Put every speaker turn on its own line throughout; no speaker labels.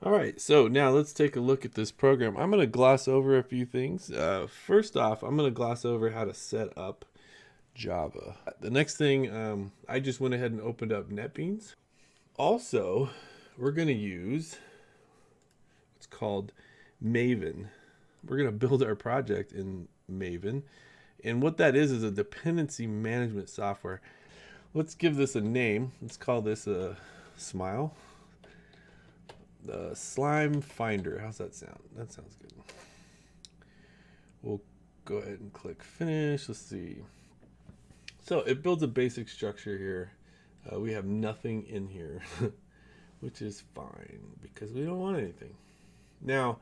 All right, so now let's take a look at this program. I'm going to gloss over a few things. First off, I'm going to gloss over how to set up Java. The next thing, I just went ahead and opened up Netbeans. Also, we're going to use what's called Maven. We're going to build our project in Maven. And what that is a dependency management software. Let's give this a name. Let's call this a Smile. The Slime Finder. How's that sound? That sounds good. We'll go ahead and click finish. Let's see. So it builds a basic structure here. We have nothing in here, which is fine because we don't want anything. Now,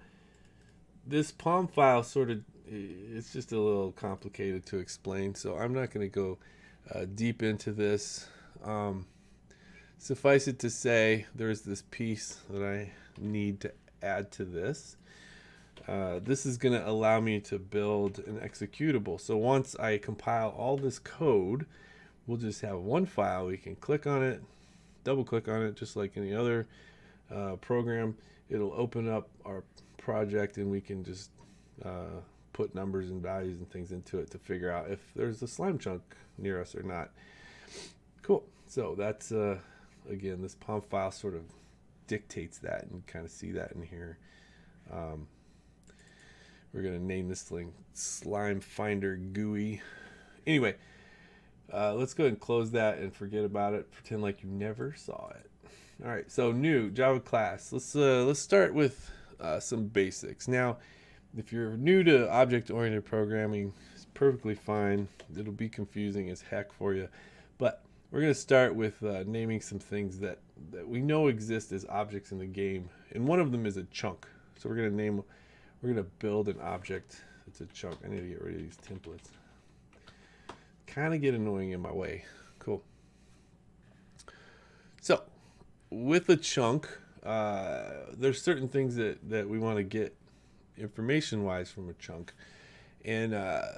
this POM file it's just a little complicated to explain, so I'm not going to go deep into this. Suffice it to say, there's this piece that I need to add to this. This is going to allow me to build an executable. So once I compile all this code, we'll just have one file. We can click on it, double click on it, just like any other program. It'll open up our project and we can just put numbers and values and things into it to figure out if there's a slime chunk near us or not. Cool. So that's again, this POM file sort of dictates that, and kind of see that in here. We're going to name this thing Slime Finder GUI. Anyway, let's go ahead and close that and forget about it. Pretend like you never saw it. All right, so new Java class. Let's start with some basics. Now, if you're new to object-oriented programming, it's perfectly fine. It'll be confusing as heck for you, but we're going to start with naming some things that we know exist as objects in the game, and one of them is a chunk. So we're going to build an object that's a chunk. I need to get rid of these templates. Kind of get annoying in my way. Cool. So with a chunk, there's certain things that we want to get information-wise from a chunk, and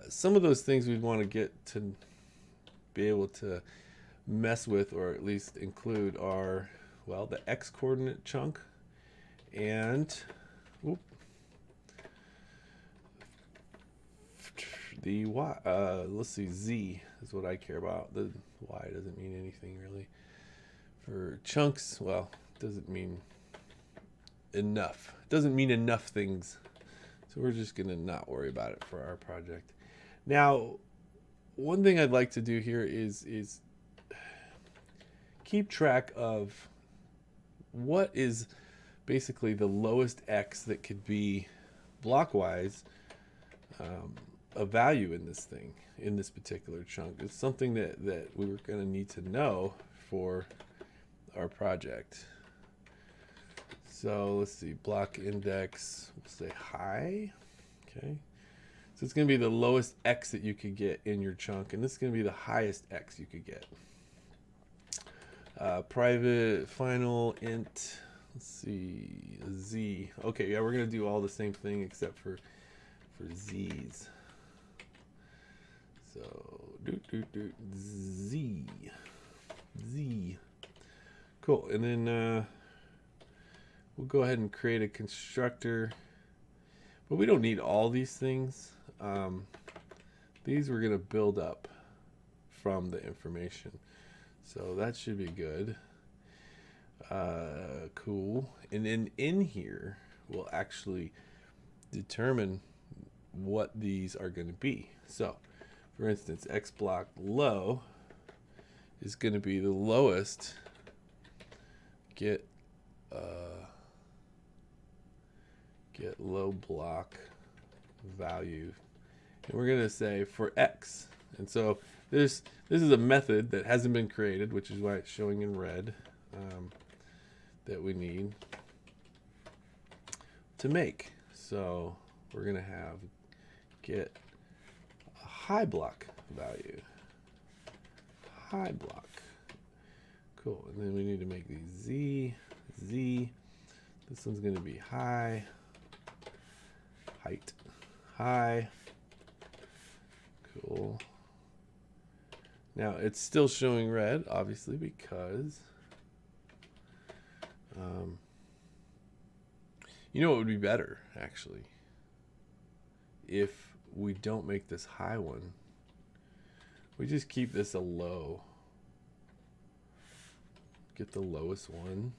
some of those things we'd want to get to be able to mess with, or at least include, are, well, the x coordinate chunk and the y. Let's see, z is what I care about. The y doesn't mean anything really for chunks. Well, it doesn't mean enough. It doesn't mean enough things, so we're just gonna not worry about it for our project. Now, one thing I'd like to do here is keep track of what is basically the lowest x that could be blockwise a value in this thing, in this particular chunk. It's something that we were going to need to know for our project. So let's see, block index, we'll say high. Okay, so it's going to be the lowest x that you could get in your chunk, and this is going to be the highest x you could get. Private final int, let's see, z. Okay, yeah, we're going to do all the same thing except for z's. So z. Cool. And then we'll go ahead and create a constructor, but we don't need all these things. These we're going to build up from the information, so that should be good. Cool. And then in here we'll actually determine what these are going to be. So for instance, x block low is going to be the lowest get low block value, and we're going to say for x. And so this is a method that hasn't been created, which is why it's showing in red, that we need to make. So we're going to have get a high block value. High block. Cool. And then we need to make these z. This one's going to be high. Height. High. Cool. Now it's still showing red, obviously, because You know what would be better, actually? If we don't make this high one, we just keep this a low. Get the lowest one.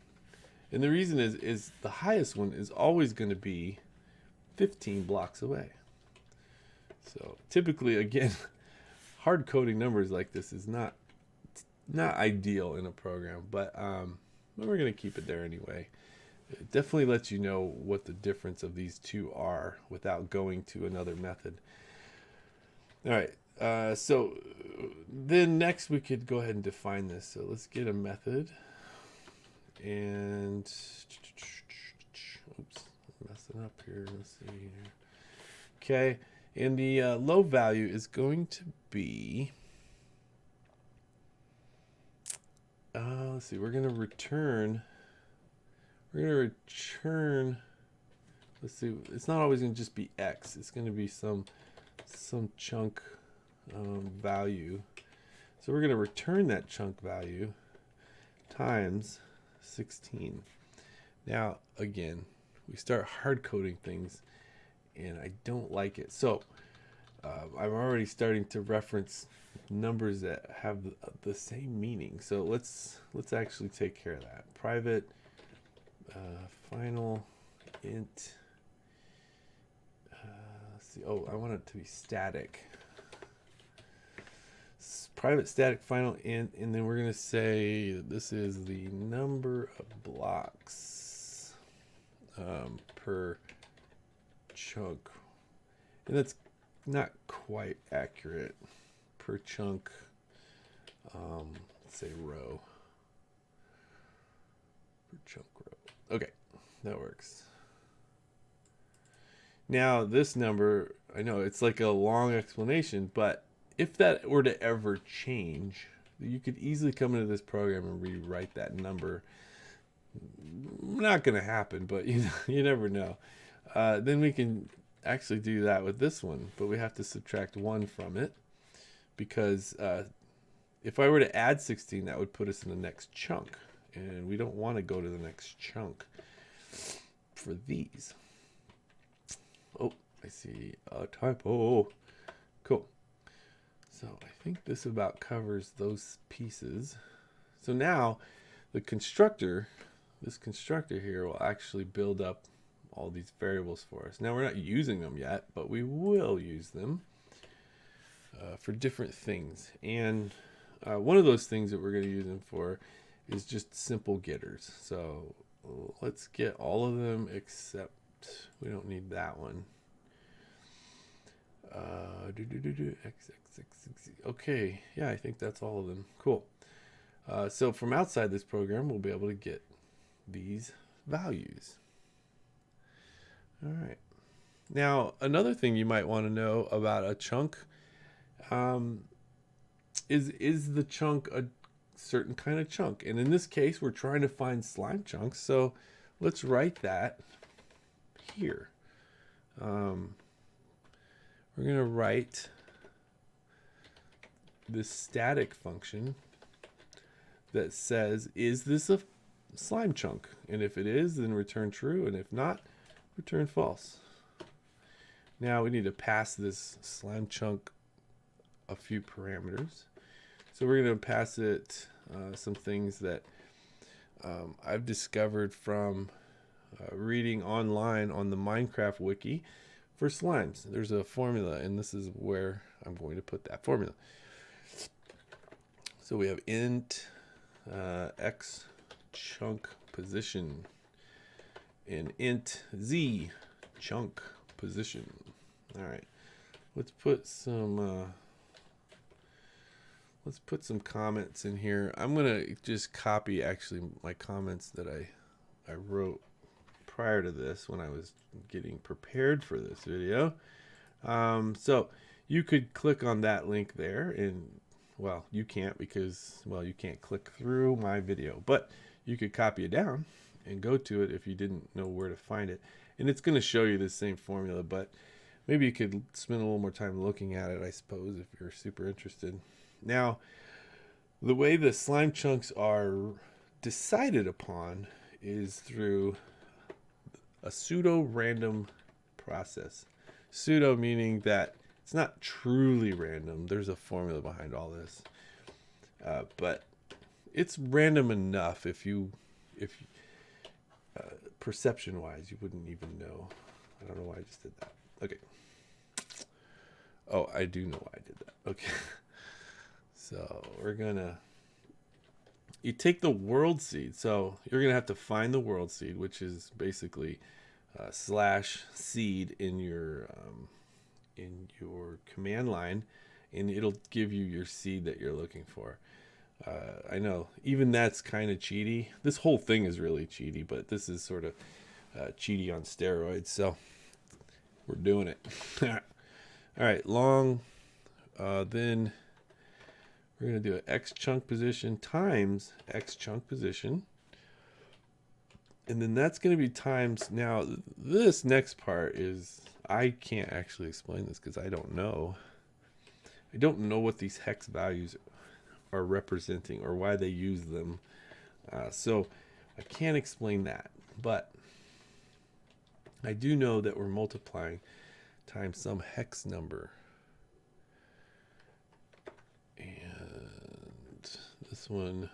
And the reason is the highest one is always going to be 15 blocks away. So typically, again, hard coding numbers like this is not ideal in a program, but we're going to keep it there anyway. It definitely lets you know what the difference of these two are without going to another method. All right, so then next we could go ahead and define this. So let's get a method. And oops, I'm messing up here. Let's see here. Okay, and the low value is going to be let's see, we're going to return, let's see, it's not always going to just be X. It's going to be some chunk value. So we're going to return that chunk value times 16. Now, again, we start hard coding things, and I don't like it. So I'm already starting to reference numbers that have the same meaning. So let's actually take care of that. Private final int. Let's see. Oh, I want it to be static. Private static final int, and then we're going to say this is the number of blocks per chunk, and that's not quite accurate. Per chunk, let's say row. Per chunk row. Okay, that works. Now this number, I know it's like a long explanation, but if that were to ever change, you could easily come into this program and rewrite that number. Not going to happen, but you never know. Then we can actually do that with this one, but we have to subtract 1 from it, because if I were to add 16, that would put us in the next chunk, and we don't want to go to the next chunk for these. Oh, I see a typo. Cool. So I think this about covers those pieces. So now the constructor, this constructor here, will actually build up all these variables for us. Now we're not using them yet, but we will use them for different things. And one of those things that we're going to use them for is just simple getters. So let's get all of them except we don't need that one. Okay, yeah, I think that's all of them. Cool. So from outside this program, we'll be able to get these values. All right. Now, another thing you might want to know about a chunk is the chunk a certain kind of chunk? And in this case, we're trying to find slime chunks. So let's write that here. We're going to write this static function that says, is this a slime chunk? And if it is, then return true. And if not, return false. Now we need to pass this slime chunk a few parameters. So we're going to pass it some things that I've discovered from reading online on the Minecraft wiki for slimes. There's a formula, and this is where I'm going to put that formula. So we have int x chunk position and int z chunk position. All right, let's put some comments in here. I'm gonna just copy actually my comments that I wrote prior to this when I was getting prepared for this video. So you could click on that link there, and well, you can't because, well, you can't click through my video, but you could copy it down and go to it if you didn't know where to find it. And it's going to show you the same formula, but maybe you could spend a little more time looking at it, I suppose, if you're super interested. Now, the way the slime chunks are decided upon is through a pseudo random process. Pseudo meaning that it's not truly random. There's a formula behind all this, but it's random enough if perception wise, you wouldn't even know. I don't know why I just did that. Okay. Oh, I do know why I did that. Okay. So we're gonna, you take the world seed. So you're gonna have to find the world seed, which is basically slash seed in your command line, and it'll give you your seed that you're looking for. I know, even that's kind of cheaty. This whole thing is really cheaty, but this is sort of cheaty on steroids. So we're doing it. All right, long. Then we're going to do an X chunk position times X chunk position. And then that's going to be times. Now, this next part is, I can't actually explain this because I don't know. I don't know what these hex values are representing or why they use them. So I can't explain that. But I do know that we're multiplying times some hex number. And this one,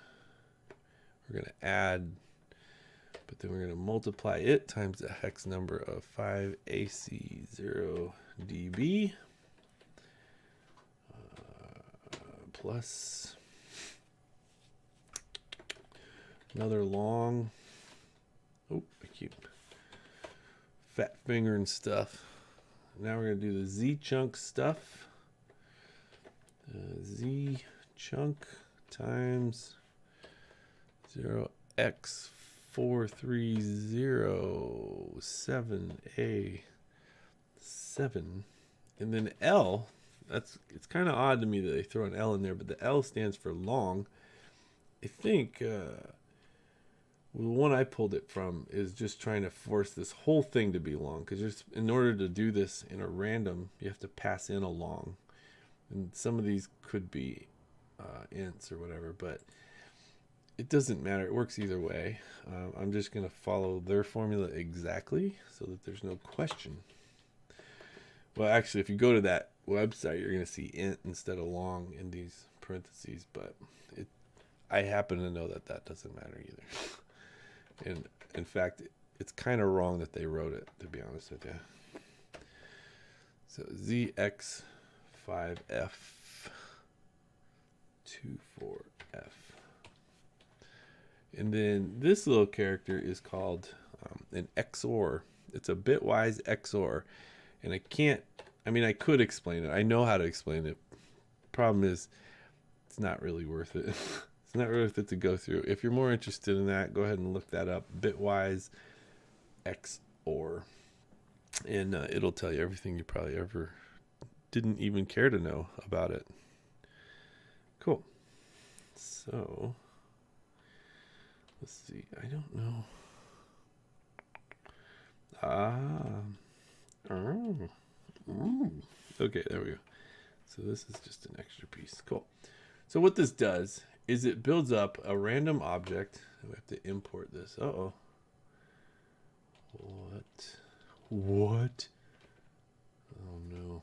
we're going to add, but then we're going to multiply it times the hex number of 5AC0DB plus another long. Oh, I keep fat fingering stuff. Now we're going to do the Z chunk stuff. Z chunk times 0x4307A7. And then L, it's kind of odd to me that they throw an L in there, but the L stands for long. I think the one I pulled it from is just trying to force this whole thing to be long, because in order to do this in a random, you have to pass in a long. And some of these could be ints or whatever, but it doesn't matter. It works either way. I'm just going to follow their formula exactly so that there's no question. Well, actually, if you go to that website, you're going to see int instead of long in these parentheses, but I happen to know that that doesn't matter either. And in fact, it's kind of wrong that they wrote it, to be honest with you. So ZX5F24F. And then this little character is called an XOR. It's a bitwise XOR. And I could explain it. I know how to explain it. Problem is, it's not really worth it. It's not worth it to go through. If you're more interested in that, go ahead and look that up. Bitwise XOR. And it'll tell you everything you probably ever didn't even care to know about it. Cool. So, let's see. I don't know. Okay, there we go. So this is just an extra piece. Cool. So what this does is it builds up a random object. We have to import this. Uh-oh. What? Oh no.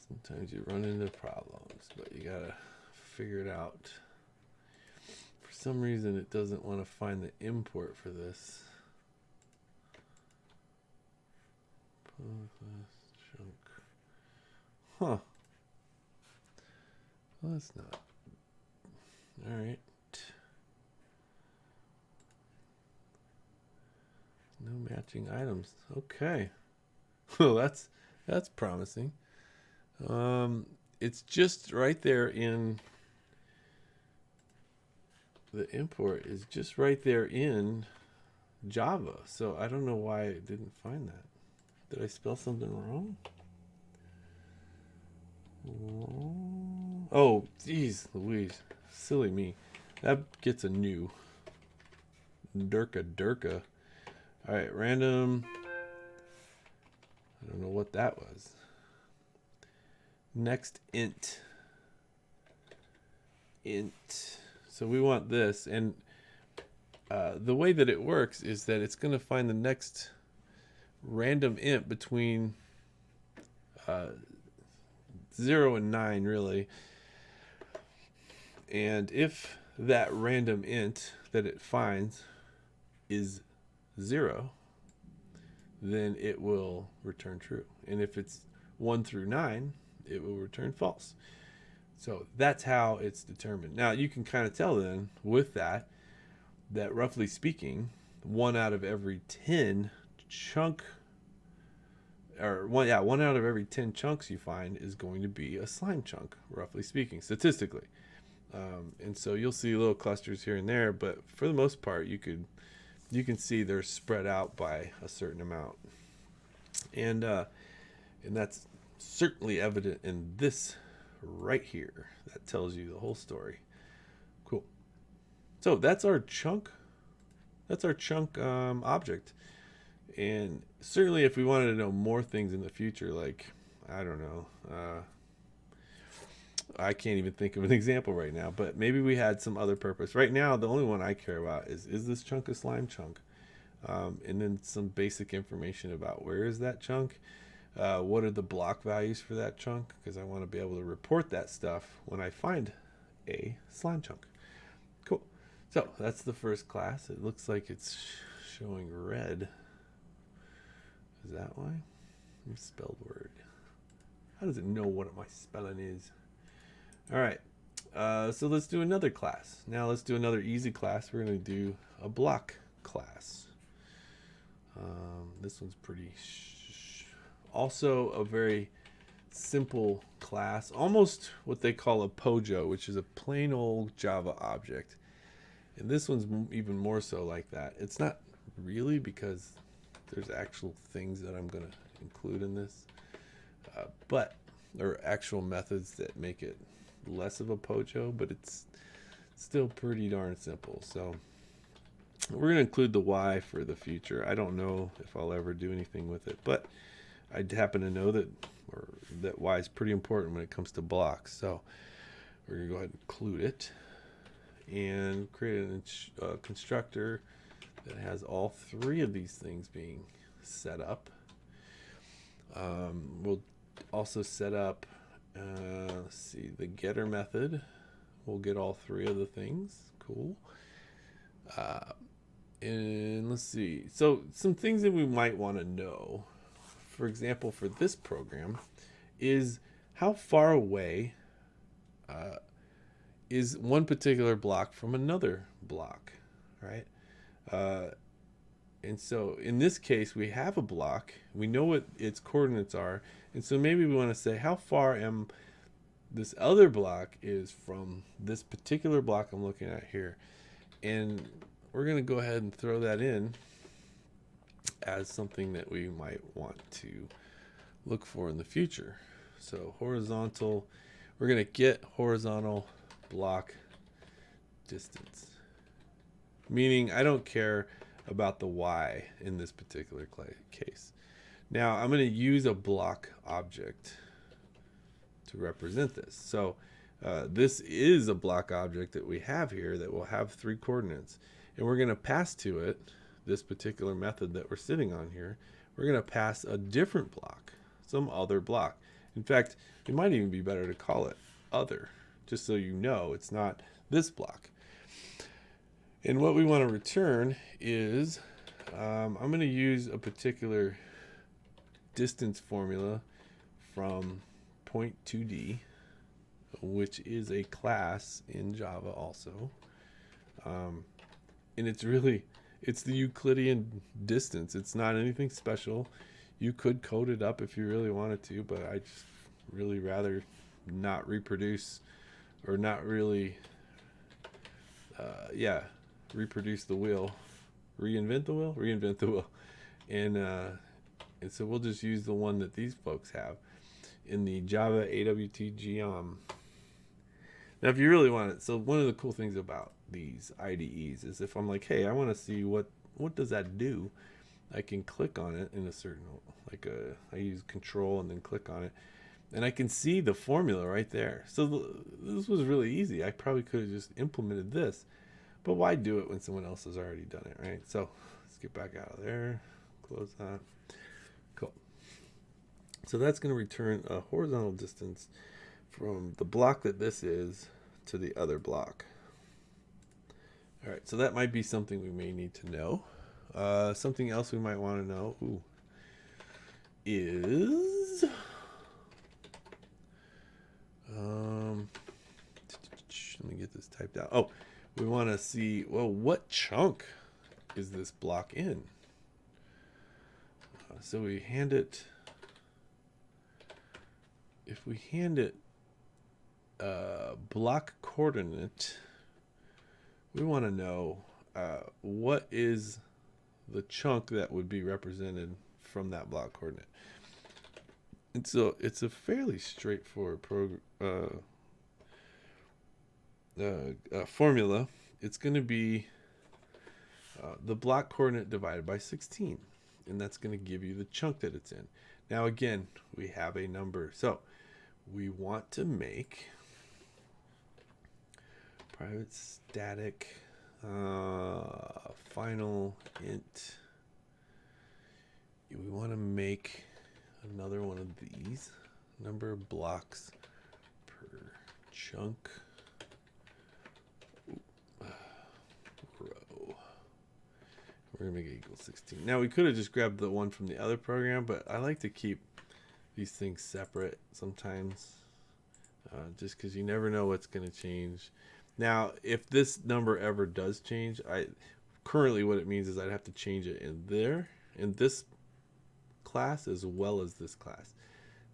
Sometimes you run into problems, but you gotta figure it out. For some reason, it doesn't want to find the import for this. Chunk. Huh. Well, that's not. Alright. No matching items. Okay. Well, that's promising. It's just right there in the import is just right there in Java. So I don't know why it didn't find that. Did I spell something wrong? Oh, geez, Louise. Silly me. That gets a new. Durka. All right, random. I don't know what that was. Next int. So we want this, and the way that it works is that it's going to find the next random int between 0 and 9, really. And if that random int that it finds is 0, then it will return true. And if it's 1 through 9, it will return false. So that's how it's determined. Now you can kind of tell then with that roughly speaking, 1 out of every 10 chunk, or one out of every 10 chunks you find is going to be a slime chunk, roughly speaking, statistically. And so you'll see little clusters here and there, but for the most part, you can see they're spread out by a certain amount, and that's certainly evident in this right here. That tells you the whole story. Cool. So that's our chunk. That's our chunk object. And certainly, if we wanted to know more things in the future, like I don't know. I can't even think of an example right now, but maybe we had some other purpose. Right now, the only one I care about is this chunk a slime chunk? And then some basic information about where is that chunk? What are the block values for that chunk? Because I want to be able to report that stuff when I find a slime chunk. Cool. So that's the first class. It looks like it's showing red. Is that why? Misspelled word. How does it know what my spelling is? All right, so let's do another class. Now let's do another easy class. We're going to do a block class. This one's pretty also a very simple class, almost what they call a POJO, which is a plain old Java object. And this one's even more so like that. It's not really, because there's actual things that I'm going to include in this, but there are actual methods that make it less of a POJO, but it's still pretty darn simple. So we're going to include the Y for the future. I don't know if I'll ever do anything with it, but I happen to know that Y is pretty important when it comes to blocks. So we're going to go ahead and include it and create a constructor that has all three of these things being set up. We'll also set up let's see, the getter method will get all three of the things. Cool. And let's see. So some things that we might want to know, for example, for this program, is how far away is one particular block from another block, right? And so in this case, we have a block. We know what its coordinates are. And so maybe we want to say how far this other block is from this particular block I'm looking at here. And we're going to go ahead and throw that in as something that we might want to look for in the future. So horizontal, we're going to get horizontal block distance. Meaning I don't care about the Y in this particular case. Now I'm going to use a block object to represent this. So this is a block object that we have here that will have three coordinates, and we're going to pass to it this particular method that we're sitting on here. We're going to pass a different block, some other block. In fact, it might even be better to call it other, just so you know it's not this block. And what we want to return is I'm going to use a particular distance formula from point 2D, which is a class in Java also. And it's the Euclidean distance. It's not anything special. You could code it up if you really wanted to, but I just really rather not reproduce, or not really, reproduce the wheel. Reinvent the wheel. And so we'll just use the one that these folks have in the Java AWT geom. Now, if you really want it, so one of the cool things about these IDEs is if I'm like, hey, I want to see what does that do, I can click on it in a certain, I use control and then click on it, and I can see the formula right there. So this was really easy. I probably could have just implemented this, But why do it when someone else has already done it, right? So let's get back out of there. Close that. Cool. So that's going to return a horizontal distance from the block that this is to the other block. All right, so that might be something we may need to know. Something else we might want to know is let me get this typed out. Oh, we want to see, well, what chunk is this block in? So we hand it, if we hand it block coordinate, we want to know what is the chunk that would be represented from that block coordinate. And so it's a fairly straightforward formula. It's going to be the block coordinate divided by 16, and that's going to give you the chunk that it's in. Now again, we have a number, so we want to make private static final int. We want to make another one of these, number of blocks per chunk row. We're gonna make it equal 16. Now we could have just grabbed the one from the other program, but I like to keep these things separate sometimes, just because you never know what's going to change. Now, if this number ever does change, currently what it means is I'd have to change it in this class as well as this class.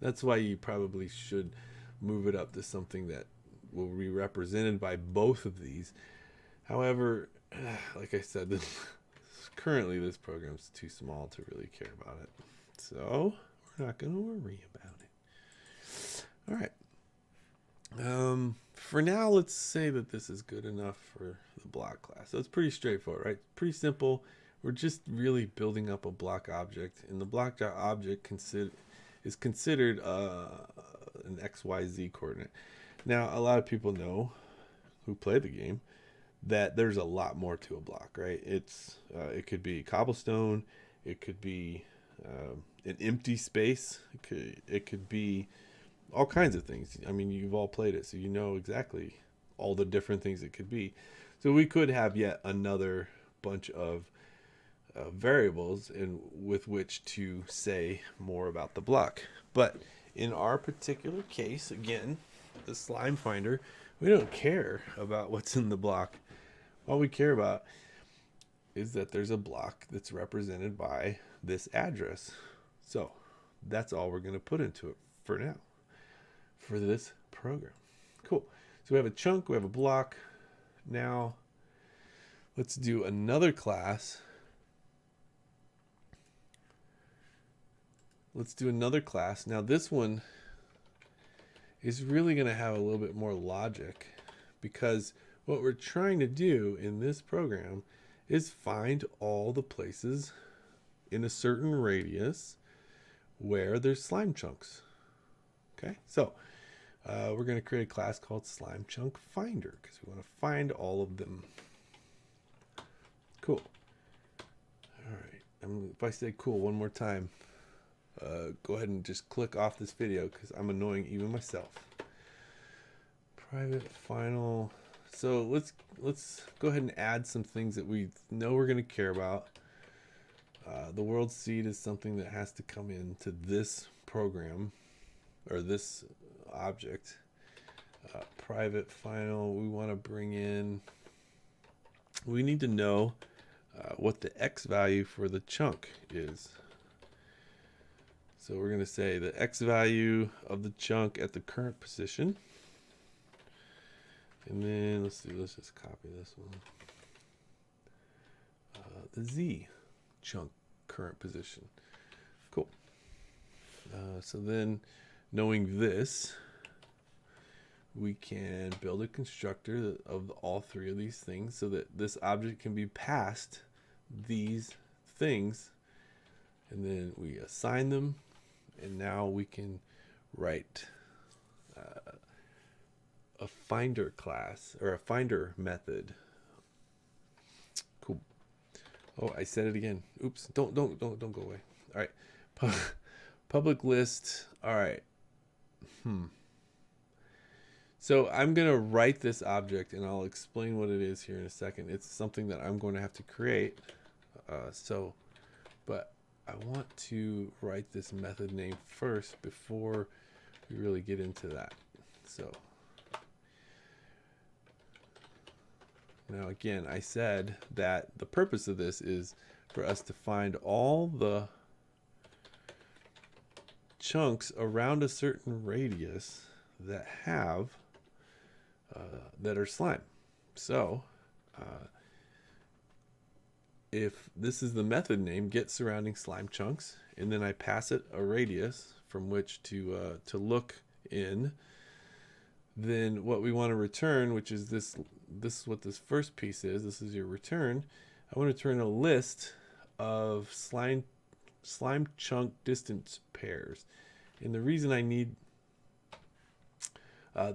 That's why you probably should move it up to something that will be represented by both of these. However, like I said, currently this program's too small to really care about it. So we're not going to worry about it. All right. For now, let's say that this is good enough for the block class. So it's pretty straightforward, right? Pretty simple. We're just really building up a block object, and the block object is considered an XYZ coordinate. Now, a lot of people know who play the game that there's a lot more to a block, right? It could be cobblestone, it could be an empty space, it could be all kinds of things. I mean, you've all played it, so you know exactly all the different things it could be. So we could have yet another bunch of variables with which to say more about the block. But in our particular case, again, the slime finder, we don't care about what's in the block. All we care about is that there's a block that's represented by this address. So that's all we're going to put into it for now, for this program. Cool. So we have a chunk, we have a block. Now let's do another class. Now this one is really going to have a little bit more logic, because what we're trying to do in this program is find all the places in a certain radius where there's slime chunks. Okay, so we're going to create a class called slime chunk finder because we want to find all of them. Cool. All right, if I say cool one more time, go ahead and just click off this video because I'm annoying even myself. Private final. So let's go ahead and add some things that we know we're going to care about. The world seed is something that has to come into this program or this object. Private final, we want to bring in, we need to know what the X value for the chunk is. So we're going to say the X value of the chunk at the current position. And then let's just copy this one. The Z chunk current position. Cool. So then knowing this, we can build a constructor of all three of these things so that this object can be passed these things, and then we assign them, and now we can write a finder class or a finder method Oh, I said it again. Oops. Don't go away. All right. Public list. All right. So I'm going to write this object, and I'll explain what it is here in a second. It's something that I'm going to have to create. But I want to write this method name first before we really get into that. So now again, I said that the purpose of this is for us to find all the chunks around a certain radius that have that are slime. So if this is the method name, get surrounding slime chunks, and then I pass it a radius from which to look in, then what we want to return, which is this is what this first piece is. This is your return. I want to return a list of slime chunk distance pairs, and the reason I need a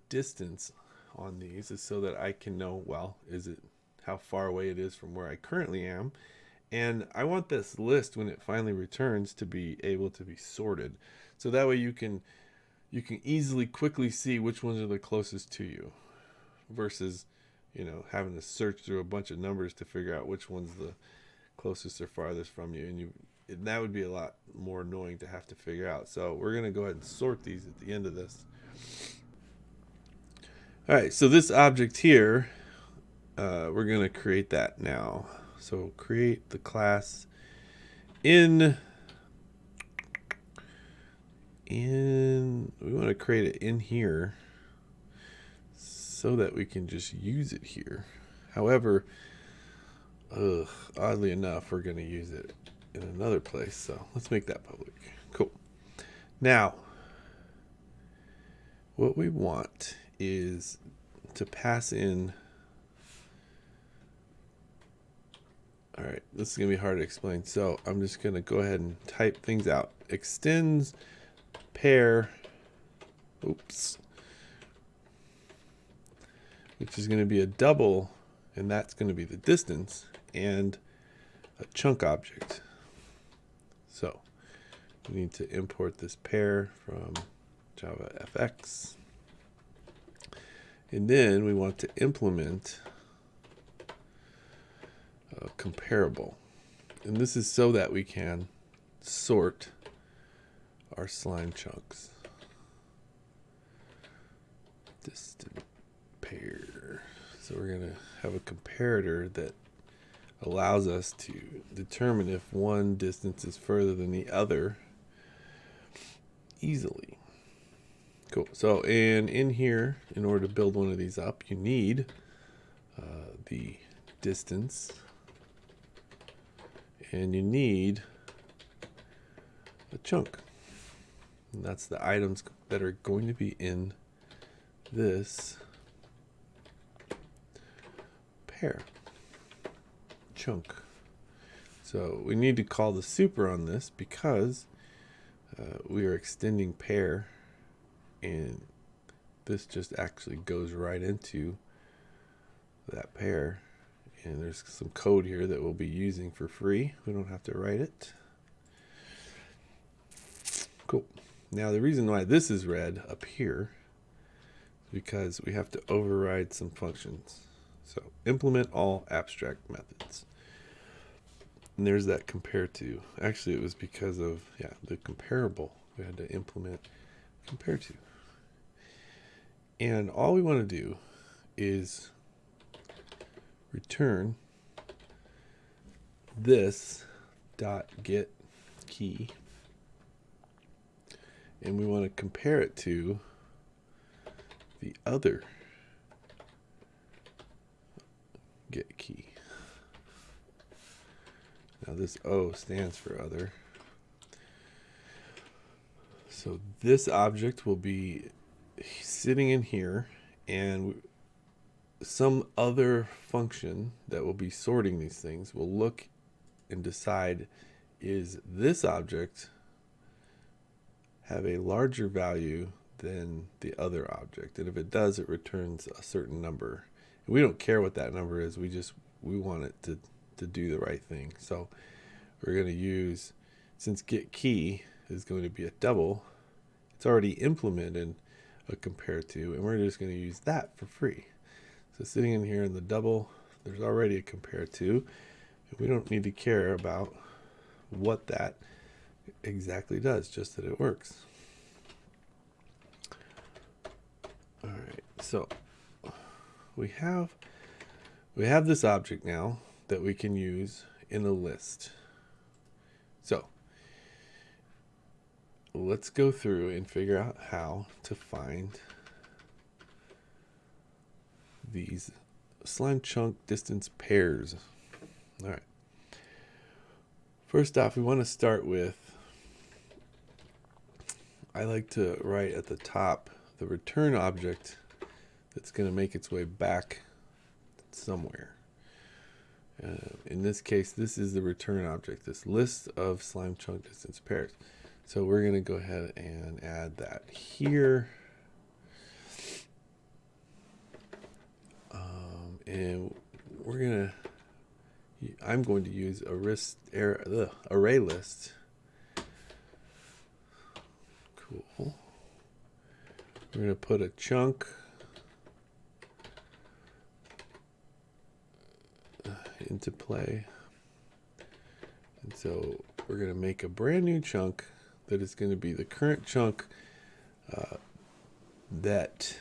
distance on these is so that I can know, well, is it how far away it is from where I currently am, and I want this list when it finally returns to be able to be sorted, so that way you can easily quickly see which ones are the closest to you, versus having to search through a bunch of numbers to figure out which one's the closest or farthest from you, and that would be a lot more annoying to have to figure out. So we're going to go ahead and sort these at the end of this. All right, so this object here, we're going to create that now. So create the class we want to create it in here so that we can just use it here. However, oddly enough, we're going to use it in another place. So let's make that public. Cool. Now, what we want is to pass in. All right, this is going to be hard to explain. So I'm just going to go ahead and type things out. Extends pair, which is going to be a double, and that's going to be the distance, and a chunk object. So we need to import this pair from JavaFX, and then we want to implement a comparable, and this is so that we can sort our slime chunks. Distant pair. So we're going to have a comparator that allows us to determine if one distance is further than the other easily. Cool. So, and in here, in order to build one of these up, you need the distance, and you need a chunk. And that's the items that are going to be in this pair chunk. So we need to call the super on this because we are extending pair, and this just actually goes right into that pair. And there's some code here that we'll be using for free. We don't have to write it. Cool. Now the reason why this is red up here is because we have to override some functions. So implement all abstract methods. And there's that compare to. Actually, it was because of the comparable. We had to implement compare to. And all we want to do is return this dot get key, and we want to compare it to the other get key. Now this O stands for other. So this object will be sitting in here, and some other function that will be sorting these things will look and decide, is this object have a larger value than the other object? And if it does, it returns a certain number. And we don't care what that number is. We want it to do the right thing. So we're going to use, since get key is going to be a double, it's already implemented a compare to, and we're just going to use that for free. So sitting in here in the double, there's already a compare to, and we don't need to care about what that exactly does, just that it works. All right, so we have this object now that we can use in a list. So let's go through and figure out how to find these slime chunk distance pairs. All right. First off, we want to start with, I like to write at the top the return object that's going to make its way back somewhere. In this case, this is the return object, this list of slime chunk distance pairs. So we're going to go ahead and add that here. And I'm going to use array list. Cool. We're going to put a chunk into play. And so we're going to make a brand new chunk that is going to be the current chunk that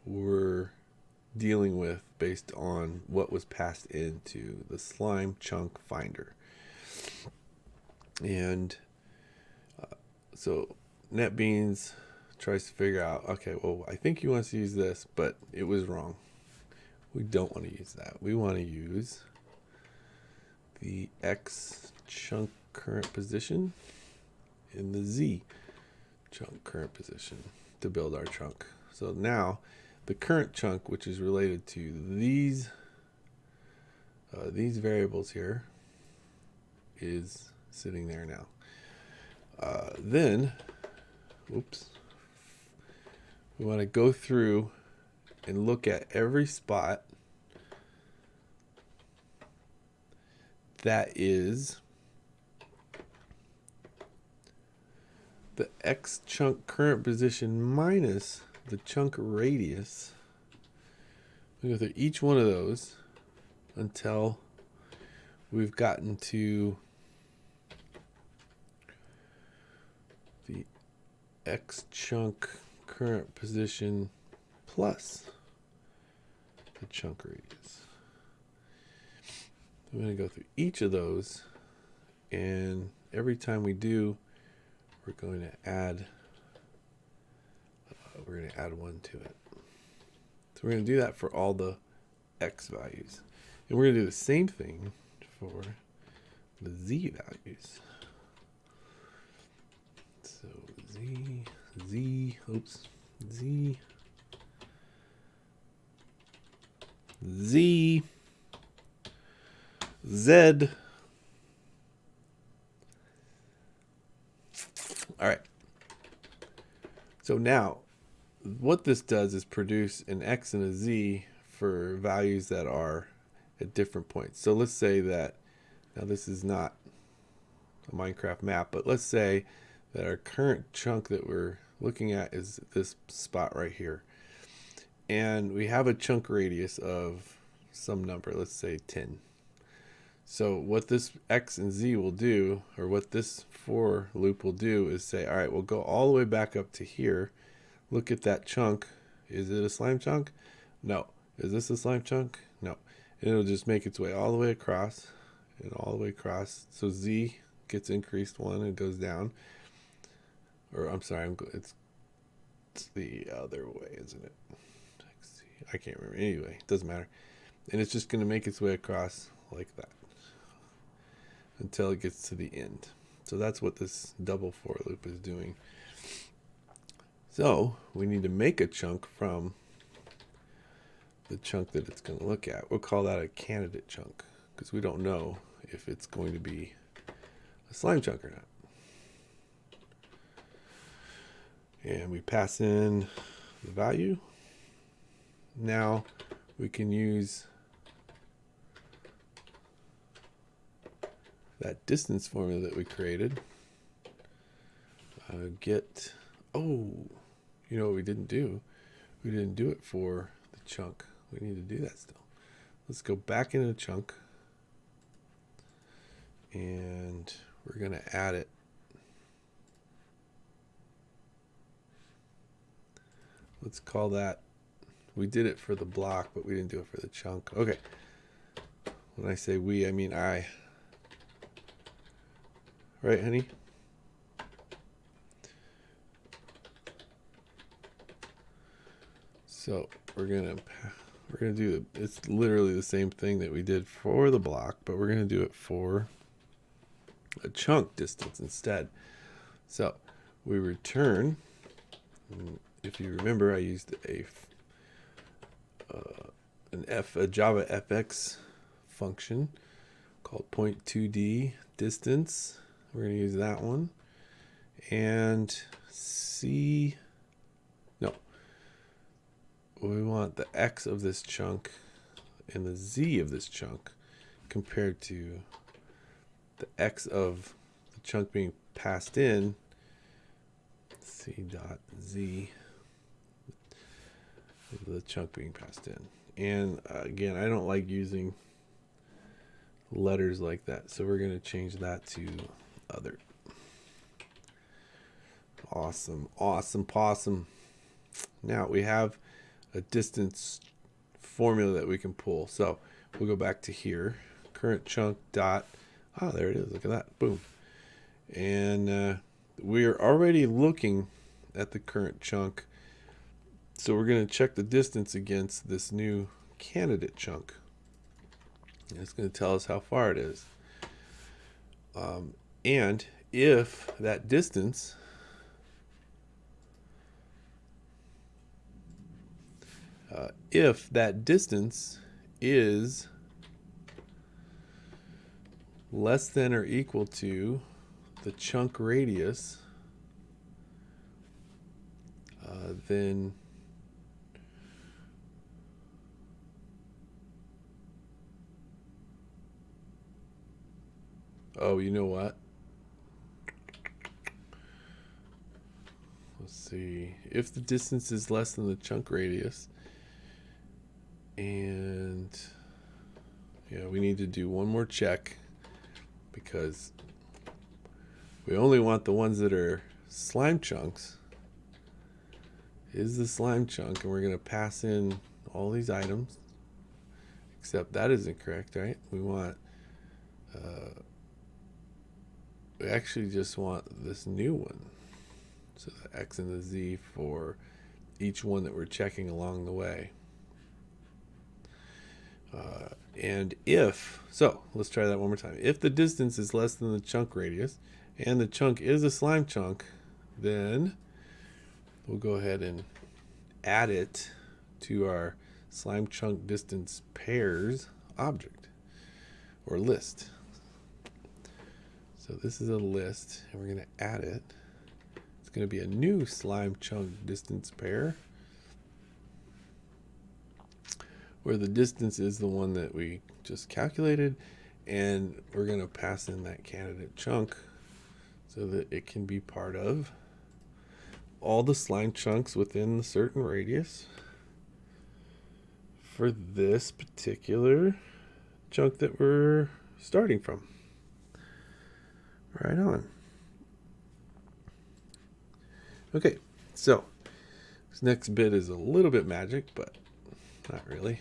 we're dealing with based on what was passed into the slime chunk finder. And so NetBeans tries to figure out, okay, well, I think he wants to use this, but it was wrong. We don't want to use that. We want to use the X chunk current position in the Z chunk current position to build our chunk. So now the current chunk, which is related to these variables here, is sitting there now. Then, oops, we want to go through and look at every spot that is the X chunk current position minus the chunk radius. We go through each one of those until we've gotten to the X chunk current position plus the chunk radius. I'm going to go through each of those, and every time we do, we're going to add one to it. So we're going to do that for all the X values. And we're going to do the same thing for the Z values. So Z, Z, Z. All right. So now what this does is produce an X and a Z for values that are at different points. So let's say that, now this is not a Minecraft map, but let's say that our current chunk that we're looking at is this spot right here. And we have a chunk radius of some number, let's say 10. So what this X and Z will do, or what this for loop will do, is say, all right, we'll go all the way back up to here. Look at that chunk. Is it a slime chunk? No. Is this a slime chunk? No. And it'll just make its way all the way across and all the way across. So Z gets increased 1 and goes down. Or I'm sorry, it's the other way, isn't it? I can't remember. Anyway, it doesn't matter. And it's just going to make its way across like that until it gets to the end. So that's what this double for loop is doing. So we need to make a chunk from the chunk that it's going to look at. We'll call that a candidate chunk because we don't know if it's going to be a slime chunk or not. And we pass in the value. Now we can use that distance formula that we created, get, oh, you know what we didn't do? We didn't do it for the chunk. We need to do that still. Let's go back into the chunk, and we're going to add it. Let's call that, we did it for the block, but we didn't do it for the chunk. Okay. When I say we, I mean I. Right, honey? So we're gonna do it's literally the same thing that we did for the block, but we're gonna do it for a chunk distance instead. So we return. If you remember, I used a Java FX function called point2d distance. We're going to use that one. And we want the x of this chunk and the z of this chunk compared to the x of the chunk being passed in, c dot z, the chunk being passed in. And again, I don't like using letters like that, so we're going to change that to other. Awesome, awesome, possum. Now we have a distance formula that we can pull. So we'll go back to here, current chunk dot, oh, there it is, look at that, boom. And we are already looking at the current chunk, so we're going to check the distance against this new candidate chunk. And it's going to tell us how far it is. And if that distance is less than or equal to the chunk radius, then oh, you know what? Let's see. If the distance is less than the chunk radius, and yeah, we need to do one more check because we only want the ones that are slime chunks. Is the slime chunk, and we're going to pass in all these items, except that isn't correct, right? We want we actually just want this new one, so the x and the z for each one that we're checking along the way. And so let's try that one more time. If the distance is less than the chunk radius and the chunk is a slime chunk, then we'll go ahead and add it to our slime chunk distance pairs object or list. So this is a list, and we're going to add it. It's going to be a new slime chunk distance pair, where the distance is the one that we just calculated, and we're going to pass in that candidate chunk so that it can be part of all the slime chunks within the certain radius for this particular chunk that we're starting from. Right on. Okay, so this next bit is a little bit magic, but not really.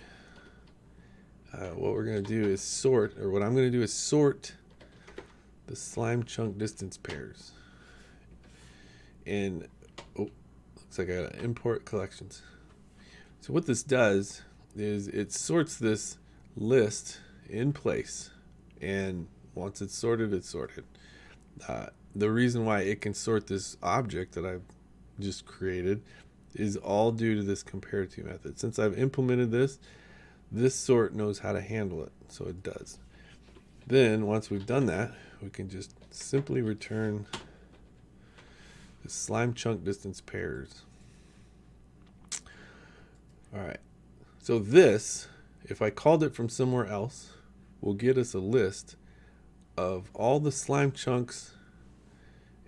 What we're going to do is sort the slime chunk distance pairs. And looks like I got to import collections. So what this does is it sorts this list in place, and once it's sorted, it's sorted. The reason why it can sort this object that I've just created is all due to this compare-to method. Since I've implemented this sort knows how to handle it, so it does. Then once we've done that, we can just simply return the slime chunk distance pairs. All right, so this, if I called it from somewhere else, will get us a list of all the slime chunks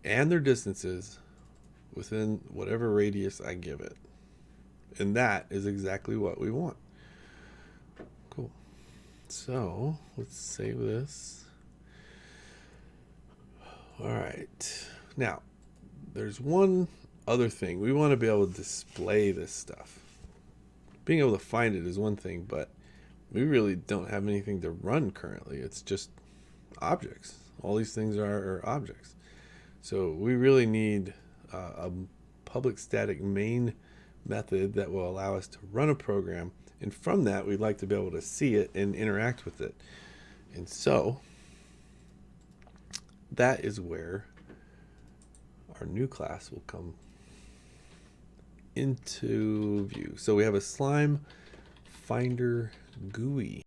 and their distances within whatever radius I give it. And that is exactly what we want. Cool. So let's save this. All right. Now, there's one other thing. We want to be able to display this stuff. Being able to find it is one thing, but we really don't have anything to run currently. It's just objects. All these things are objects. So we really need a public static main method that will allow us to run a program. And from that, we'd like to be able to see it and interact with it. And so that is where our new class will come into view. So we have a slime finder GUI.